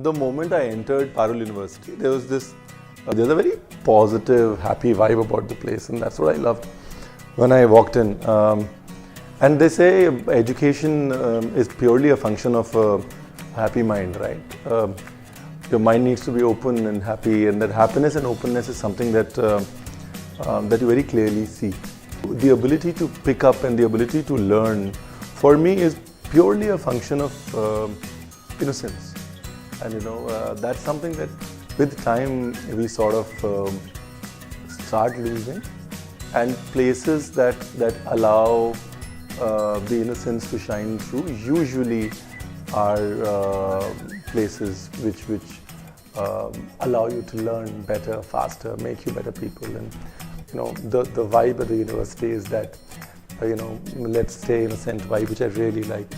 The moment I entered Parul University, there was there's a very positive, happy vibe about the place, and that's what I loved when I walked in. And they say education is purely a function of a happy mind, right? Your mind needs to be open and happy, and that happiness and openness is something that that you very clearly see. The ability to pick up and the ability to learn, for me, is purely a function of innocence. And that's something that with time we sort of start losing. And places that allow the innocence to shine through usually are places which allow you to learn better, faster, make you better people. And the vibe of the university is that let's say innocent vibe, which I really like.